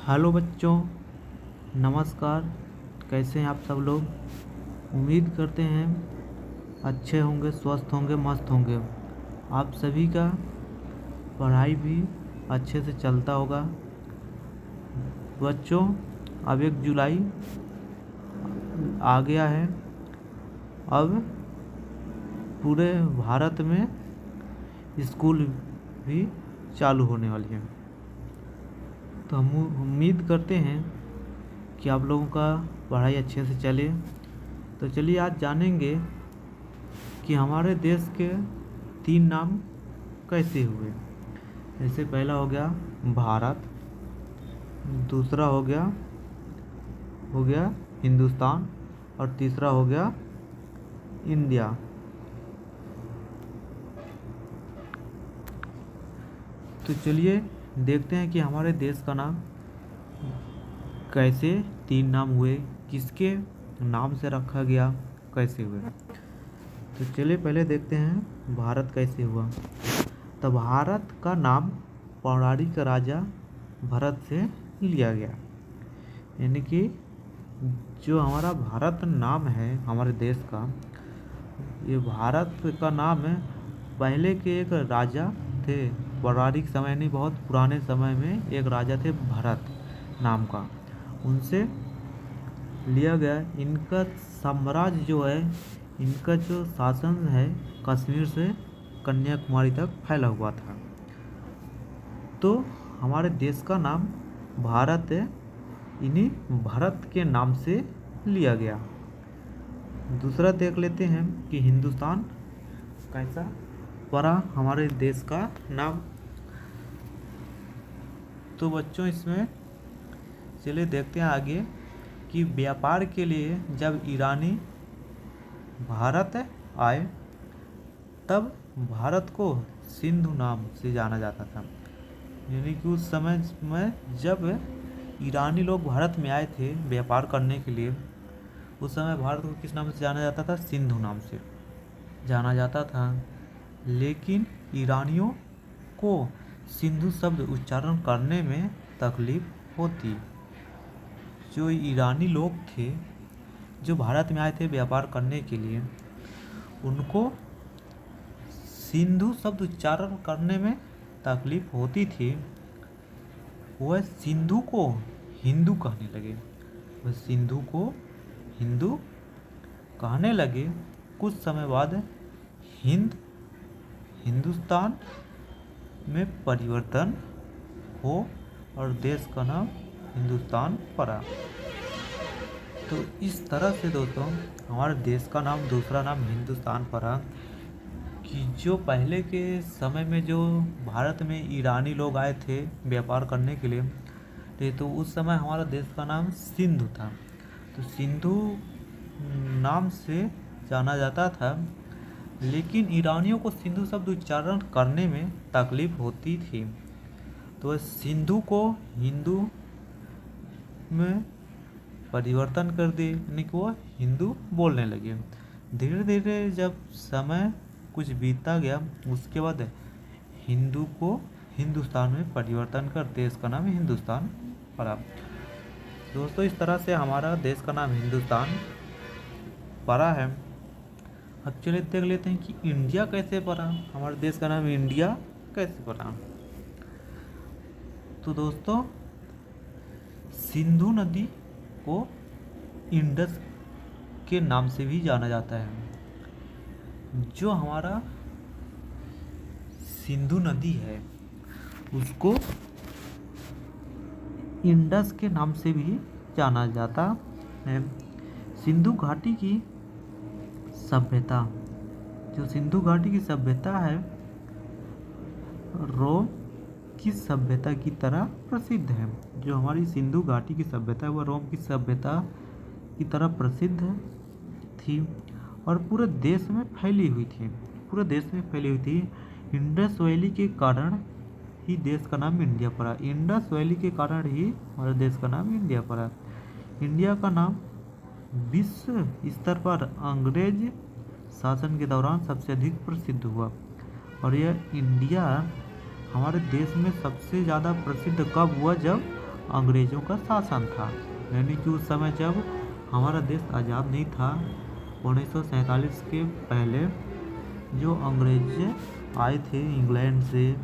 Hello बच्चों, नमस्कार। कैसे हैं आप सब लोग? उम्मीद करते हैं अच्छे होंगे, स्वस्थ होंगे, मस्त होंगे। आप सभी का पढ़ाई भी अच्छे से चलता होगा। बच्चों, अब 1 जुलाई आ गया है। अब पूरे भारत में स्कूल भी चालू होने वाली है। तो हम उम्मीद करते हैं कि आप लोगों का पढ़ाई अच्छे से चले। तो चलिए आज जानेंगे कि हमारे देश के 3 नाम कैसे हुए। जैसे पहला हो गया भारत, दूसरा हो गया हिंदुस्तान और तीसरा हो गया इंडिया। तो चलिए देखते हैं कि हमारे देश का नाम कैसे 3 नाम हुए, किसके नाम से रखा गया, कैसे हुए। तो चलिए पहले देखते हैं भारत कैसे हुआ। तो भारत का नाम पौराणिक राजा भरत से लिया गया। यानी कि जो हमारा भारत नाम है हमारे देश का, ये भारत का नाम है पहले के एक राजा थे। पौराणिक समय नहीं, बहुत पुराने समय में एक राजा थे भरत नाम का, उनसे लिया गया। इनका साम्राज्य जो है, इनका जो शासन है कश्मीर से कन्याकुमारी तक फैला हुआ था। तो हमारे देश का नाम भारत है, इन्हीं भरत के नाम से लिया गया। दूसरा देख लेते हैं कि हिंदुस्तान कैसा पड़ा हमारे देश का नाम। तो बच्चों इसमें चलिए देखते हैं आगे कि व्यापार के लिए जब ईरानी भारत आए तब भारत को सिंधु नाम से जाना जाता था। यानी कि उस समय में जब ईरानी लोग भारत में आए थे व्यापार करने के लिए, उस समय भारत को किस नाम से जाना जाता था? सिंधु नाम से जाना जाता था। लेकिन ईरानियों को सिंधु शब्द उच्चारण करने में तकलीफ होती। जो ईरानी लोग थे जो भारत में आए थे व्यापार करने के लिए, उनको सिंधु शब्द उच्चारण करने में तकलीफ होती थी। वह सिंधु को हिंदू कहने लगे। कुछ समय बाद हिंदुस्तान में परिवर्तन हो और देश का नाम हिंदुस्तान पड़ा। तो इस तरह से दोस्तों हमारे देश का नाम, दूसरा नाम हिंदुस्तान पड़ा। कि जो पहले के समय में जो भारत में ईरानी लोग आए थे व्यापार करने के लिए, तो उस समय हमारा देश का नाम सिंधु था। तो सिंधु नाम से जाना जाता था। लेकिन ईरानियों को सिंधु शब्द उच्चारण करने में तकलीफ होती थी, तो सिंधु को हिंदू में परिवर्तन कर दिए, यानी कि वो हिंदू बोलने लगे। धीरे धीरे जब समय कुछ बीता गया, उसके बाद हिंदू को हिंदुस्तान में परिवर्तन कर देश का नाम हिंदुस्तान पड़ा। दोस्तों इस तरह से हमारा देश का नाम हिंदुस्तान पड़ा है। अब चलिए देख लेते हैं कि इंडिया कैसे पड़ा, हमारे देश का नाम इंडिया कैसे पड़ा। तो दोस्तों सिंधु नदी को इंडस के नाम से भी जाना जाता है। जो हमारा सिंधु नदी है उसको इंडस के नाम से भी जाना जाता है। सिंधु घाटी की सभ्यता, जो सिंधु घाटी की सभ्यता है, रोम की सभ्यता की तरह प्रसिद्ध है। जो हमारी सिंधु घाटी की सभ्यता है वह रोम की सभ्यता की तरह प्रसिद्ध थी और पूरे देश में फैली हुई थी। इंडस वैली के कारण ही देश का नाम इंडिया पड़ा। इंडस वैली के कारण ही हमारे देश का नाम इंडिया पड़ा। इंडिया का नाम विश्व स्तर पर अंग्रेज शासन के दौरान सबसे अधिक प्रसिद्ध हुआ। और यह इंडिया हमारे देश में सबसे ज़्यादा प्रसिद्ध कब हुआ? जब अंग्रेज़ों का शासन था। यानी कि उस समय जब हमारा देश आज़ाद नहीं था, 1947 के पहले जो अंग्रेज आए थे इंग्लैंड से,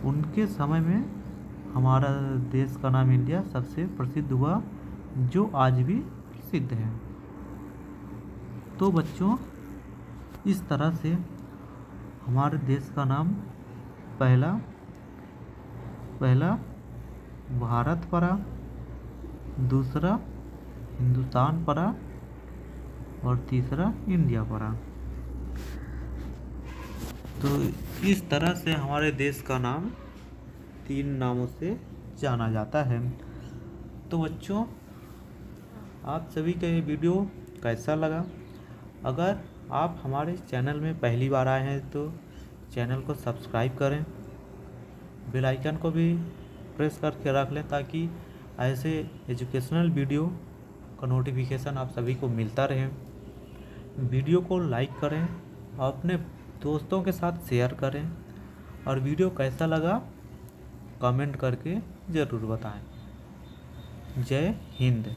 उनके समय में हमारा देश का नाम इंडिया सबसे प्रसिद्ध हुआ, जो आज भी प्रसिद्ध है। तो बच्चों, इस तरह से हमारे देश का नाम पहला भारत पड़ा, दूसरा हिंदुस्तान पड़ा और तीसरा इंडिया पड़ा। तो इस तरह से हमारे देश का नाम 3 नामों से जाना जाता है। तो बच्चों, आप सभी का ये वीडियो कैसा लगा? अगर आप हमारे चैनल में पहली बार आए हैं तो चैनल को सब्सक्राइब करें, बेल आइकन को भी प्रेस करके रख लें ताकि ऐसे एजुकेशनल वीडियो का नोटिफिकेशन आप सभी को मिलता रहे। वीडियो को लाइक करें, अपने दोस्तों के साथ शेयर करें और वीडियो कैसा लगा कमेंट करके ज़रूर बताएं। जय हिंद।